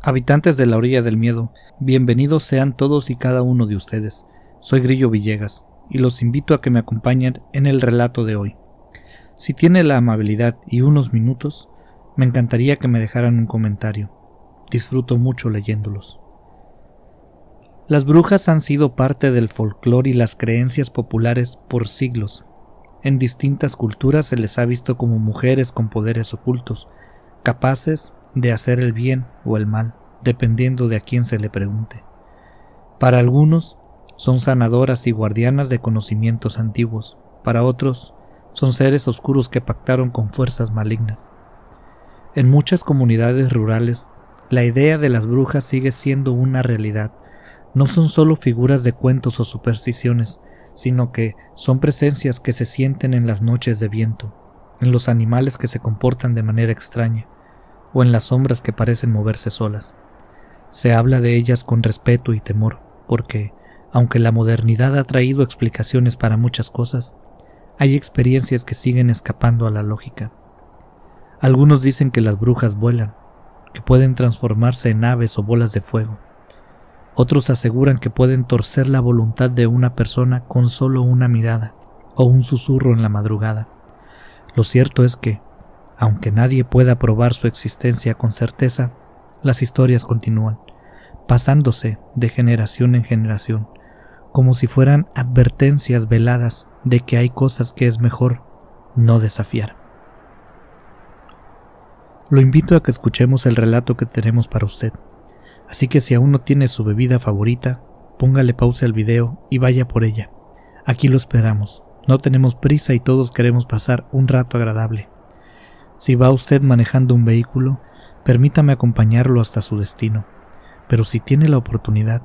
Habitantes de la orilla del miedo, bienvenidos sean todos y cada uno de ustedes. Soy Grillo Villegas y los invito a que me acompañen en el relato de hoy. Si tiene la amabilidad y unos minutos, me encantaría que me dejaran un comentario. Disfruto mucho leyéndolos. Las brujas han sido parte del folclore y las creencias populares por siglos. En distintas culturas se les ha visto como mujeres con poderes ocultos, capaces de hacer el bien o el mal, dependiendo de a quién se le pregunte. Para algunos, son sanadoras y guardianas de conocimientos antiguos. Para otros, son seres oscuros que pactaron con fuerzas malignas. En muchas comunidades rurales, la idea de las brujas sigue siendo una realidad. No son solo figuras de cuentos o supersticiones, sino que son presencias que se sienten en las noches de viento, en los animales que se comportan de manera extraña, o en las sombras que parecen moverse solas. Se habla de ellas con respeto y temor, porque, aunque la modernidad ha traído explicaciones para muchas cosas, hay experiencias que siguen escapando a la lógica. Algunos dicen que las brujas vuelan, que pueden transformarse en aves o bolas de fuego. Otros aseguran que pueden torcer la voluntad de una persona con solo una mirada o un susurro en la madrugada. Lo cierto es que, aunque nadie pueda probar su existencia con certeza, las historias continúan, pasándose de generación en generación, como si fueran advertencias veladas de que hay cosas que es mejor no desafiar. Lo invito a que escuchemos el relato que tenemos para usted, así que si aún no tiene su bebida favorita, póngale pausa al video y vaya por ella. Aquí lo esperamos, no tenemos prisa y todos queremos pasar un rato agradable. Si va usted manejando un vehículo, permítame acompañarlo hasta su destino, pero si tiene la oportunidad,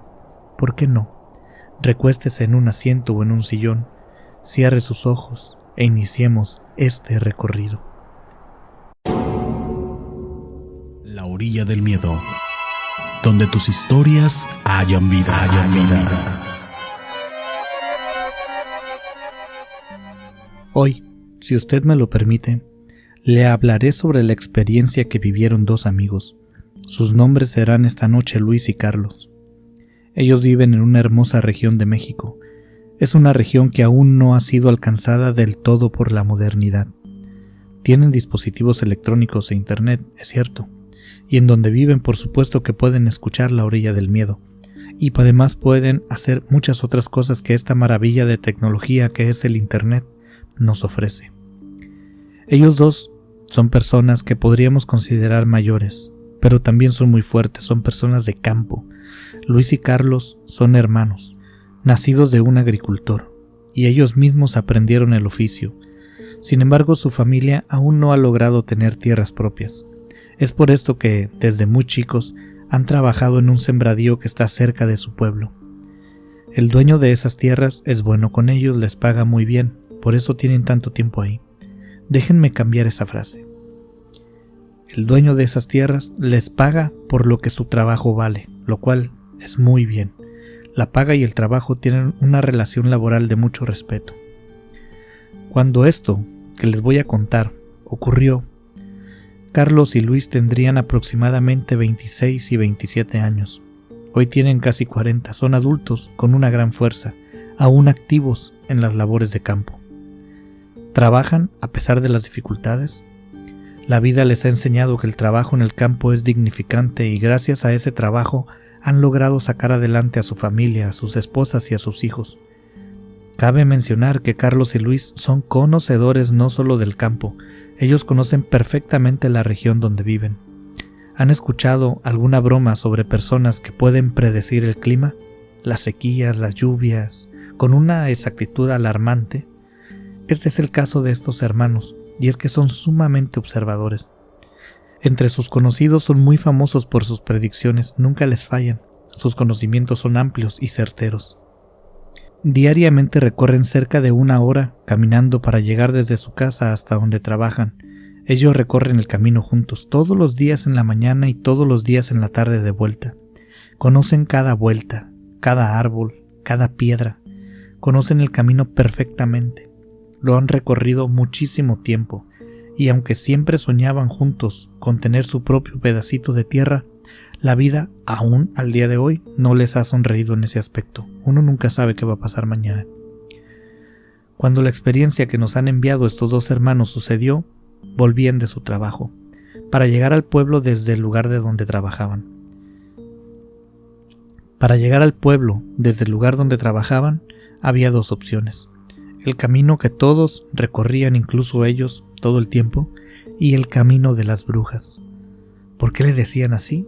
¿por qué no? Recuéstese en un asiento o en un sillón, cierre sus ojos e iniciemos este recorrido. La orilla del miedo, donde tus historias hayan vida. Hoy, si usted me lo permite, le hablaré sobre la experiencia que vivieron dos amigos. Sus nombres serán esta noche Luis y Carlos. Ellos viven en una hermosa región de México. Es una región que aún no ha sido alcanzada del todo por la modernidad. Tienen dispositivos electrónicos e internet, es cierto, y en donde viven por supuesto que pueden escuchar La Orilla del Miedo, y además pueden hacer muchas otras cosas que esta maravilla de tecnología que es el internet nos ofrece. Ellos dos son personas que podríamos considerar mayores, pero también son muy fuertes, son personas de campo. Luis y Carlos son hermanos, nacidos de un agricultor, y ellos mismos aprendieron el oficio. Sin embargo, su familia aún no ha logrado tener tierras propias. Es por esto que, desde muy chicos, han trabajado en un sembradío que está cerca de su pueblo. El dueño de esas tierras es bueno con ellos, les paga muy bien, por eso tienen tanto tiempo ahí. Déjenme cambiar esa frase. El dueño de esas tierras les paga por lo que su trabajo vale, lo cual es muy bien. La paga y el trabajo tienen una relación laboral de mucho respeto. Cuando esto que les voy a contar ocurrió, Carlos y Luis tendrían aproximadamente 26 y 27 años. Hoy tienen casi 40, son adultos con una gran fuerza, aún activos en las labores de campo. ¿Trabajan a pesar de las dificultades? La vida les ha enseñado que el trabajo en el campo es dignificante y gracias a ese trabajo han logrado sacar adelante a su familia, a sus esposas y a sus hijos. Cabe mencionar que Carlos y Luis son conocedores no solo del campo, ellos conocen perfectamente la región donde viven. ¿Han escuchado alguna broma sobre personas que pueden predecir el clima? Las sequías, las lluvias, con una exactitud alarmante. Este es el caso de estos hermanos, y es que son sumamente observadores. Entre sus conocidos son muy famosos por sus predicciones, nunca les fallan. Sus conocimientos son amplios y certeros. Diariamente recorren cerca de 1 hora caminando para llegar desde su casa hasta donde trabajan. Ellos recorren el camino juntos, todos los días en la mañana y todos los días en la tarde de vuelta. Conocen cada vuelta, cada árbol, cada piedra. conocen el camino perfectamente, lo han recorrido muchísimo tiempo, y aunque siempre soñaban juntos con tener su propio pedacito de tierra, la vida, aún al día de hoy, no les ha sonreído en ese aspecto. Uno nunca sabe qué va a pasar mañana. Cuando la experiencia que nos han enviado estos dos hermanos sucedió, volvían de su trabajo, para llegar al pueblo desde el lugar de donde trabajaban. Para llegar al pueblo desde el lugar donde trabajaban, había dos opciones: el camino que todos recorrían, incluso ellos, todo el tiempo, y el camino de las brujas. ¿Por qué le decían así?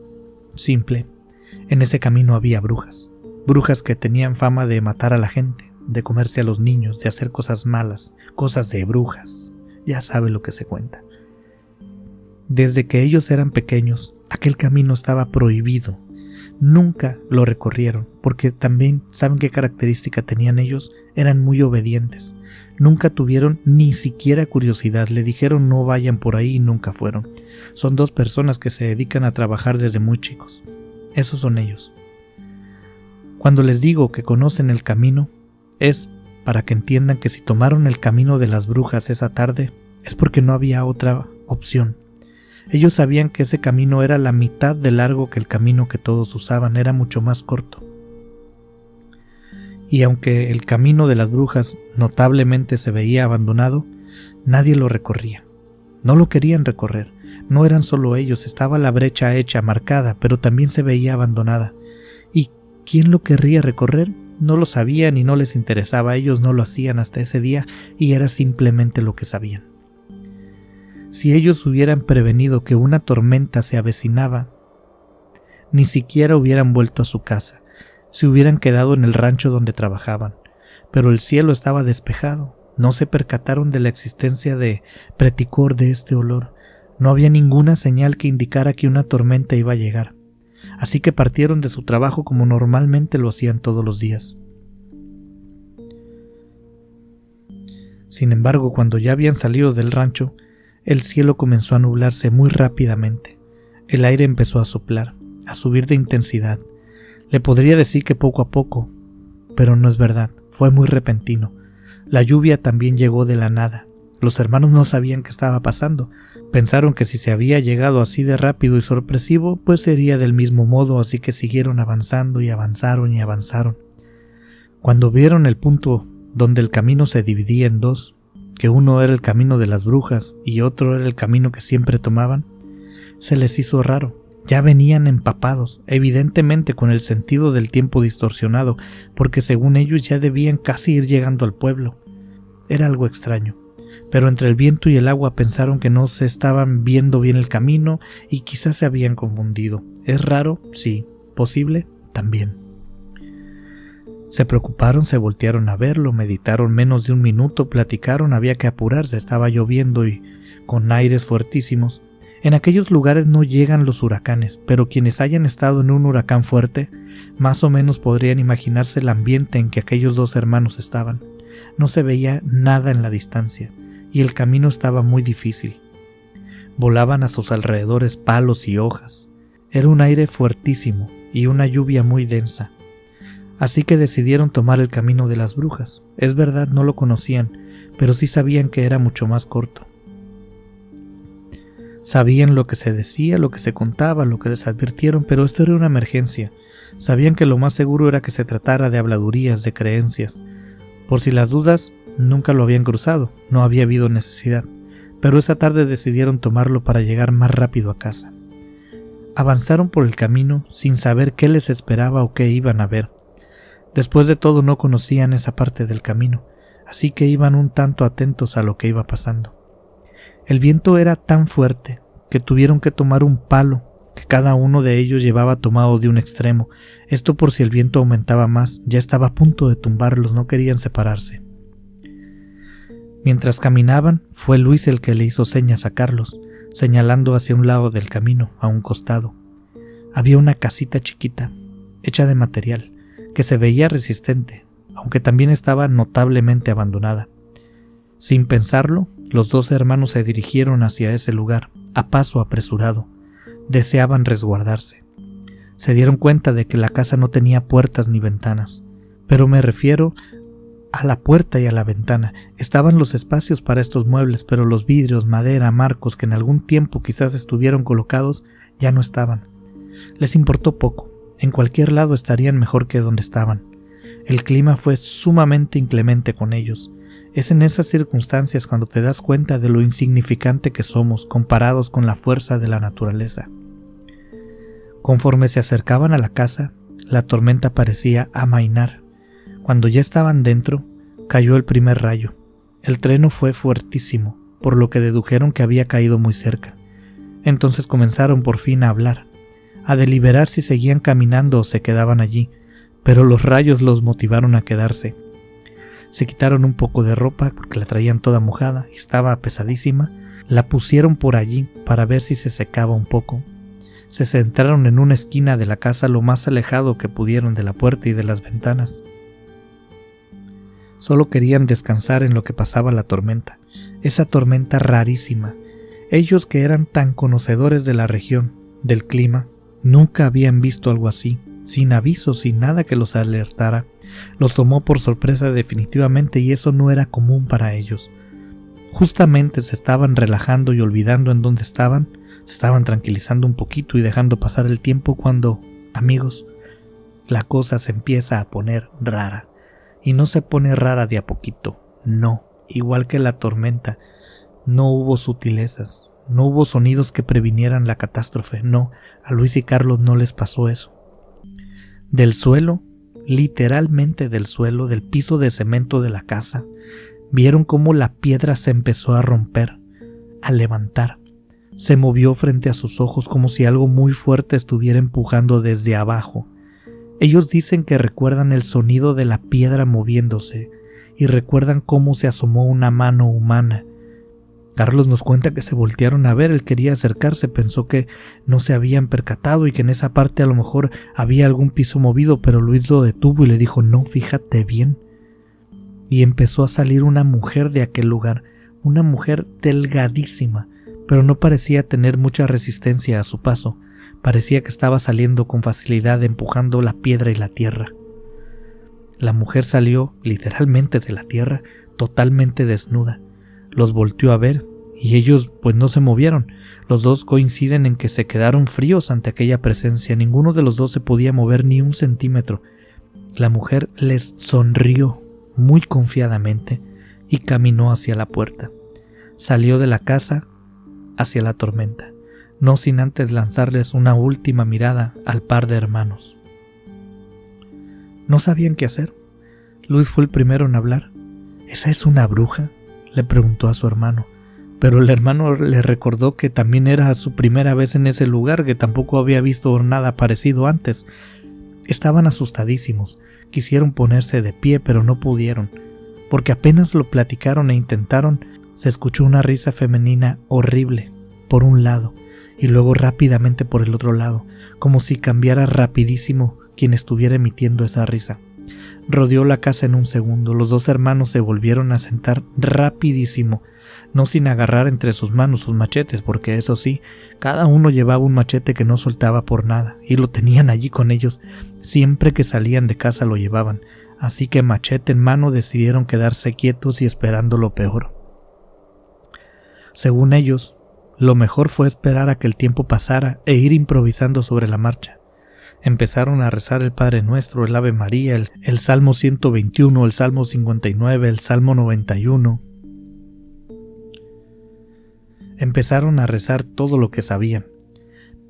Simple. En ese camino había brujas. Brujas que tenían fama de matar a la gente, de comerse a los niños, de hacer cosas malas, cosas de brujas. Ya sabe lo que se cuenta. Desde que ellos eran pequeños, aquel camino estaba prohibido. Nunca lo recorrieron, porque también, ¿saben qué característica tenían ellos? Eran muy obedientes. Nunca tuvieron ni siquiera curiosidad. Le dijeron no vayan por ahí y nunca fueron. Son dos personas que se dedican a trabajar desde muy chicos. Esos son ellos. Cuando les digo que conocen el camino, es para que entiendan que si tomaron el camino de las brujas esa tarde, es porque no había otra opción. Ellos sabían que ese camino era la mitad de largo que el camino que todos usaban, era mucho más corto. Y aunque el camino de las brujas notablemente se veía abandonado, nadie lo recorría. No lo querían recorrer. No eran solo ellos, estaba la brecha hecha, marcada, pero también se veía abandonada. ¿Y quién lo querría recorrer? No lo sabían y no les interesaba. Ellos no lo hacían hasta ese día y era simplemente lo que sabían. Si ellos hubieran prevenido que una tormenta se avecinaba, ni siquiera hubieran vuelto a su casa, se hubieran quedado en el rancho donde trabajaban, pero el cielo estaba despejado, no se percataron de la existencia de preticor de este olor, no había ninguna señal que indicara que una tormenta iba a llegar, así que partieron de su trabajo como normalmente lo hacían todos los días. Sin embargo, cuando ya habían salido del rancho, el cielo comenzó a nublarse muy rápidamente. El aire empezó a soplar, a subir de intensidad. Le podría decir que poco a poco, pero no es verdad, fue muy repentino. La lluvia también llegó de la nada. Los hermanos no sabían qué estaba pasando. Pensaron que si se había llegado así de rápido y sorpresivo, pues sería del mismo modo, así que siguieron avanzando y avanzaron y avanzaron. Cuando vieron el punto donde el camino se dividía en dos, que uno era el camino de las brujas y otro era el camino que siempre tomaban, se les hizo raro. Ya venían empapados, evidentemente con el sentido del tiempo distorsionado, porque según ellos ya debían casi ir llegando al pueblo. Era algo extraño, pero entre el viento y el agua pensaron que no se estaban viendo bien el camino y quizás se habían confundido. ¿Es raro? Sí. ¿Posible? También. Se preocuparon, se voltearon a verlo, meditaron menos de un minuto, platicaron, había que apurarse, estaba lloviendo y con aires fuertísimos. En aquellos lugares no llegan los huracanes, pero quienes hayan estado en un huracán fuerte, más o menos podrían imaginarse el ambiente en que aquellos dos hermanos estaban. No se veía nada en la distancia, y el camino estaba muy difícil. Volaban a sus alrededores palos y hojas. Era un aire fuertísimo y una lluvia muy densa. Así que decidieron tomar el camino de las brujas. Es verdad, no lo conocían, pero sí sabían que era mucho más corto. Sabían lo que se decía, lo que se contaba, lo que les advirtieron, pero esto era una emergencia. Sabían que lo más seguro era que se tratara de habladurías, de creencias. Por si las dudas, nunca lo habían cruzado, no había habido necesidad, pero esa tarde decidieron tomarlo para llegar más rápido a casa. Avanzaron por el camino sin saber qué les esperaba o qué iban a ver. Después de todo no conocían esa parte del camino, así que iban un tanto atentos a lo que iba pasando. El viento era tan fuerte que tuvieron que tomar un palo que cada uno de ellos llevaba tomado de un extremo, esto por si el viento aumentaba más, ya estaba a punto de tumbarlos, no querían separarse. Mientras caminaban, fue Luis el que le hizo señas a Carlos, señalando hacia un lado del camino, a un costado. Había una casita chiquita, hecha de material, que se veía resistente, aunque también estaba notablemente abandonada. Sin pensarlo, los dos hermanos se dirigieron hacia ese lugar, a paso apresurado. Deseaban resguardarse. Se dieron cuenta de que la casa no tenía puertas ni ventanas, pero me refiero a la puerta y a la ventana. Estaban los espacios para estos muebles, pero los vidrios, madera, marcos que en algún tiempo quizás estuvieron colocados, ya no estaban. Les importó poco. En cualquier lado estarían mejor que donde estaban. El clima fue sumamente inclemente con ellos. Es en esas circunstancias cuando te das cuenta de lo insignificante que somos comparados con la fuerza de la naturaleza. Conforme se acercaban a la casa, la tormenta parecía amainar. Cuando ya estaban dentro, cayó el primer rayo. El trueno fue fuertísimo, por lo que dedujeron que había caído muy cerca. Entonces comenzaron por fin a hablar, a deliberar si seguían caminando o se quedaban allí, pero los rayos los motivaron a quedarse. Se quitaron un poco de ropa porque la traían toda mojada y estaba pesadísima, la pusieron por allí para ver si se secaba un poco. Se sentaron en una esquina de la casa lo más alejado que pudieron de la puerta y de las ventanas. Solo querían descansar en lo que pasaba la tormenta, esa tormenta rarísima. Ellos que eran tan conocedores de la región, del clima, nunca habían visto algo así, sin aviso, sin nada que los alertara. Los tomó por sorpresa definitivamente y eso no era común para ellos. Justamente se estaban relajando y olvidando en dónde estaban, se estaban tranquilizando un poquito y dejando pasar el tiempo cuando, amigos, la cosa se empieza a poner rara. Y no se pone rara de a poquito, no, igual que la tormenta. No hubo sutilezas, no hubo sonidos que previnieran la catástrofe, no, a Luis y Carlos no les pasó eso. Del suelo, literalmente del suelo, del piso de cemento de la casa, vieron cómo la piedra se empezó a romper, a levantar. Se movió frente a sus ojos como si algo muy fuerte estuviera empujando desde abajo. Ellos dicen que recuerdan el sonido de la piedra moviéndose y recuerdan cómo se asomó una mano humana. Carlos nos cuenta que se voltearon a ver, él quería acercarse, pensó que no se habían percatado y que en esa parte a lo mejor había algún piso movido, pero Luis lo detuvo y le dijo, no, fíjate bien. Y empezó a salir una mujer de aquel lugar, una mujer delgadísima, pero no parecía tener mucha resistencia a su paso. Parecía que estaba saliendo con facilidad empujando la piedra y la tierra. La mujer salió literalmente de la tierra, totalmente desnuda. Los volteó a ver y ellos pues no se movieron. Los dos coinciden en que se quedaron fríos ante aquella presencia. Ninguno de los dos se podía mover ni un centímetro. La mujer les sonrió muy confiadamente y caminó hacia la puerta. Salió de la casa hacia la tormenta, no sin antes lanzarles una última mirada al par de hermanos. No sabían qué hacer. Luis fue el primero en hablar. ¿Esa es una bruja?, le preguntó a su hermano, pero el hermano le recordó que también era su primera vez en ese lugar, que tampoco había visto nada parecido antes. Estaban asustadísimos, quisieron ponerse de pie pero no pudieron, porque apenas lo platicaron e intentaron, se escuchó una risa femenina horrible por un lado y luego rápidamente por el otro lado, como si cambiara rapidísimo quien estuviera emitiendo esa risa. Rodeó la casa en un segundo. Los dos hermanos se volvieron a sentar rapidísimo, no sin agarrar entre sus manos sus machetes, porque eso sí, cada uno llevaba un machete que no soltaba por nada, y lo tenían allí con ellos. Siempre que salían de casa lo llevaban, así que machete en mano decidieron quedarse quietos y esperando lo peor. Según ellos, lo mejor fue esperar a que el tiempo pasara e ir improvisando sobre la marcha. Empezaron a rezar el Padre Nuestro, el Ave María, el Salmo 121, el Salmo 59, el Salmo 91. Empezaron a rezar todo lo que sabían.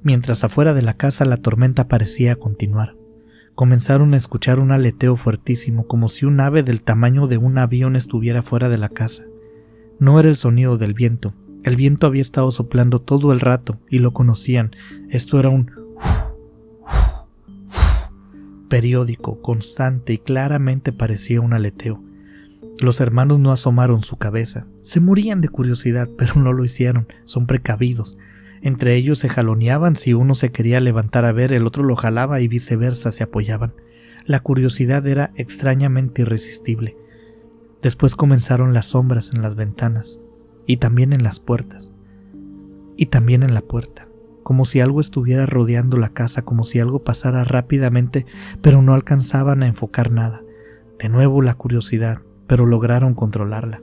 Mientras afuera de la casa la tormenta parecía continuar. Comenzaron a escuchar un aleteo fuertísimo, como si un ave del tamaño de un avión estuviera fuera de la casa. No era el sonido del viento. El viento había estado soplando todo el rato y lo conocían. Esto era un periódico, constante y claramente parecía un aleteo. Los hermanos no asomaron su cabeza. Se morían de curiosidad, pero no lo hicieron. Son precavidos. Entre ellos se jaloneaban. Si uno se quería levantar a ver, el otro lo jalaba y viceversa se apoyaban. La curiosidad era extrañamente irresistible. Después comenzaron las sombras en las ventanas y también en las puertas y también en la puerta, como si algo estuviera rodeando la casa, como si algo pasara rápidamente, pero no alcanzaban a enfocar nada. De nuevo la curiosidad, pero lograron controlarla.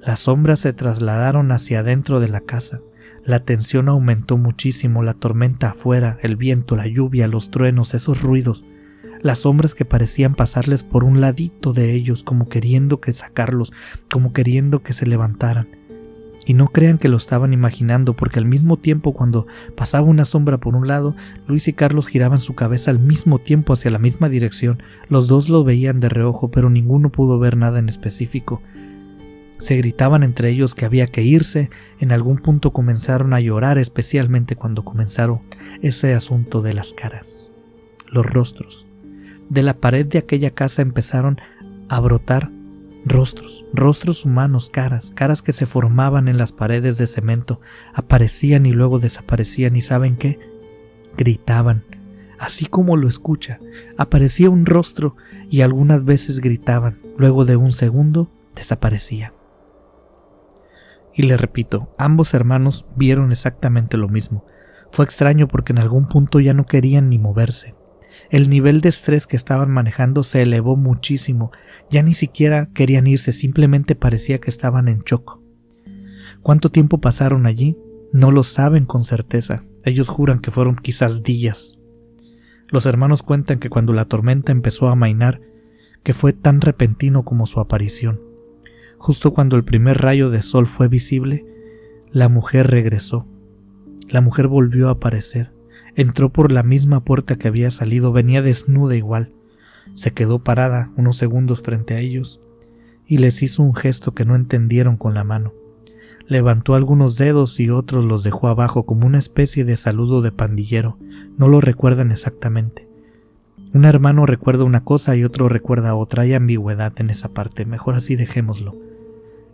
Las sombras se trasladaron hacia adentro de la casa. La tensión aumentó muchísimo, la tormenta afuera, el viento, la lluvia, los truenos, esos ruidos. Las sombras que parecían pasarles por un ladito de ellos, como queriendo que sacarlos, como queriendo que se levantaran. Y no crean que lo estaban imaginando, porque al mismo tiempo, cuando pasaba una sombra por un lado, Luis y Carlos giraban su cabeza al mismo tiempo hacia la misma dirección. Los dos lo veían de reojo, pero ninguno pudo ver nada en específico. Se gritaban entre ellos que había que irse. En algún punto comenzaron a llorar, especialmente cuando comenzaron ese asunto de las caras, los rostros. De la pared de aquella casa empezaron a brotar rostros humanos, caras que se formaban en las paredes de cemento, aparecían y luego desaparecían. ¿Y saben qué? Gritaban, así como lo escucha. Aparecía un rostro y algunas veces gritaban, luego de un segundo desaparecía. Y le repito, ambos hermanos vieron exactamente lo mismo. Fue extraño porque en algún punto ya no querían ni moverse. El nivel de estrés que estaban manejando se elevó muchísimo. Ya ni siquiera querían irse, simplemente parecía que estaban en shock. ¿Cuánto tiempo pasaron allí? No lo saben con certeza. Ellos juran que fueron quizás días. Los hermanos cuentan que cuando la tormenta empezó a amainar, que fue tan repentino como su aparición. Justo cuando el primer rayo de sol fue visible, la mujer regresó. La mujer volvió a aparecer. Entró por la misma puerta que había salido, venía desnuda igual. Se quedó parada unos segundos frente a ellos y les hizo un gesto que no entendieron con la mano. Levantó algunos dedos y otros los dejó abajo como una especie de saludo de pandillero. No lo recuerdan exactamente. Un hermano recuerda una cosa y otro recuerda otra. Hay ambigüedad en esa parte, mejor así dejémoslo.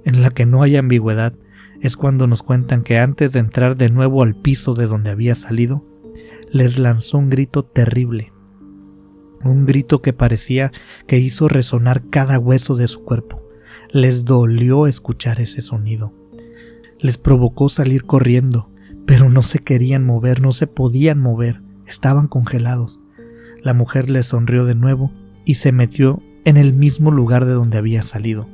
En la que no hay ambigüedad es cuando nos cuentan que antes de entrar de nuevo al piso de donde había salido, les lanzó un grito terrible. Un grito que parecía que hizo resonar cada hueso de su cuerpo. Les dolió escuchar ese sonido. Les provocó salir corriendo, pero no se querían mover, no se podían mover, estaban congelados. La mujer les sonrió de nuevo y se metió en el mismo lugar de donde había salido.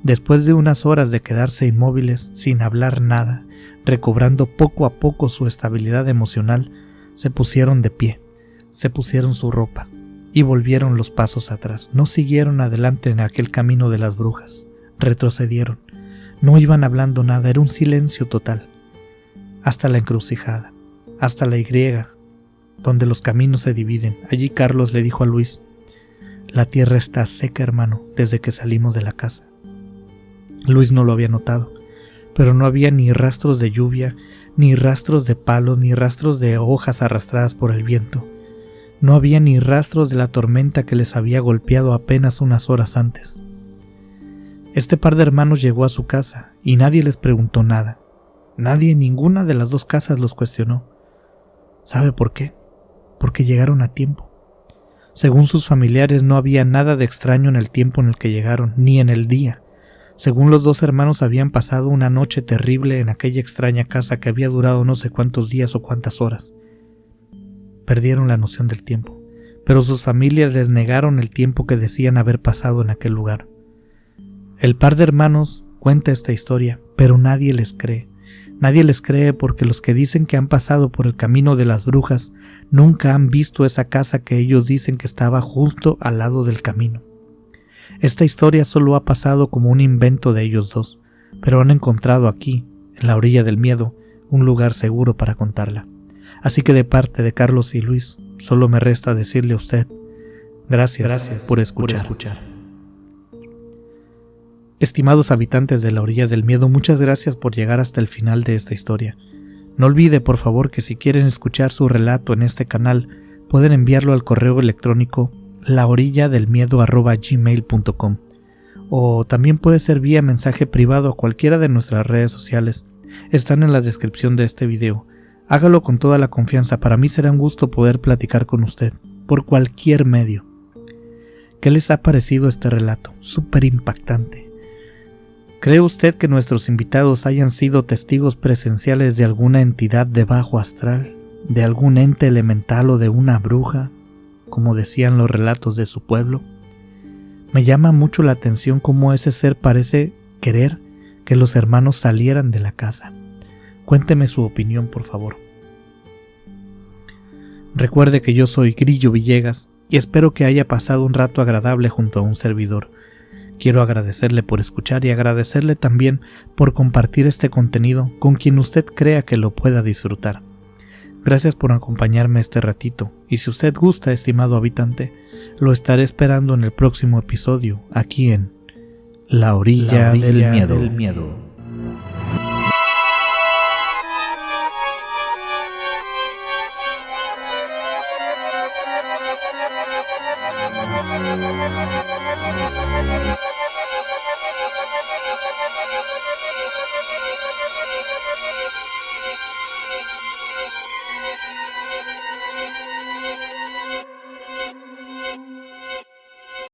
Después de unas horas de quedarse inmóviles, sin hablar nada, recobrando poco a poco su estabilidad emocional, se pusieron de pie, se pusieron su ropa y volvieron los pasos atrás. No siguieron adelante en aquel camino de las brujas, retrocedieron. No iban hablando nada, era un silencio total. Hasta la encrucijada, hasta la Y, donde los caminos se dividen. Allí Carlos le dijo a Luis: «La tierra está seca, hermano, desde que salimos de la casa». Luis no lo había notado, pero no había ni rastros de lluvia, ni rastros de palos, ni rastros de hojas arrastradas por el viento. No había ni rastros de la tormenta que les había golpeado apenas unas horas antes. Este par de hermanos llegó a su casa y nadie les preguntó nada. Nadie en ninguna de las dos casas los cuestionó. ¿Sabe por qué? Porque llegaron a tiempo. Según sus familiares, no había nada de extraño en el tiempo en el que llegaron, ni en el día. Según los dos hermanos, habían pasado una noche terrible en aquella extraña casa que había durado no sé cuántos días o cuántas horas. Perdieron la noción del tiempo, pero sus familias les negaron el tiempo que decían haber pasado en aquel lugar. El par de hermanos cuenta esta historia, pero nadie les cree. Nadie les cree porque los que dicen que han pasado por el camino de las brujas nunca han visto esa casa que ellos dicen que estaba justo al lado del camino. Esta historia solo ha pasado como un invento de ellos dos, pero han encontrado aquí, en la orilla del miedo, un lugar seguro para contarla. Así que de parte de Carlos y Luis, solo me resta decirle a usted, gracias por escuchar. Estimados habitantes de la orilla del miedo, muchas gracias por llegar hasta el final de esta historia. No olvide, por favor, que si quieren escuchar su relato en este canal, pueden enviarlo al correo electrónico laorilladelmiedo@gmail.com, o también puede ser vía mensaje privado a cualquiera de nuestras redes sociales. Están en la descripción de este video. Hágalo con toda la confianza. Para mí será un gusto poder platicar con usted por cualquier medio. ¿Qué les ha parecido este relato? Súper impactante. ¿Cree usted que nuestros invitados hayan sido testigos presenciales de alguna entidad de bajo astral, de algún ente elemental o de una bruja, como decían los relatos de su pueblo? Me llama mucho la atención cómo ese ser parece querer que los hermanos salieran de la casa. Cuénteme su opinión, por favor. Recuerde que yo soy Grillo Villegas y espero que haya pasado un rato agradable junto a un servidor. Quiero agradecerle por escuchar y agradecerle también por compartir este contenido con quien usted crea que lo pueda disfrutar. Gracias por acompañarme este ratito, y si usted gusta, estimado habitante, lo estaré esperando en el próximo episodio, aquí en La Orilla del Miedo.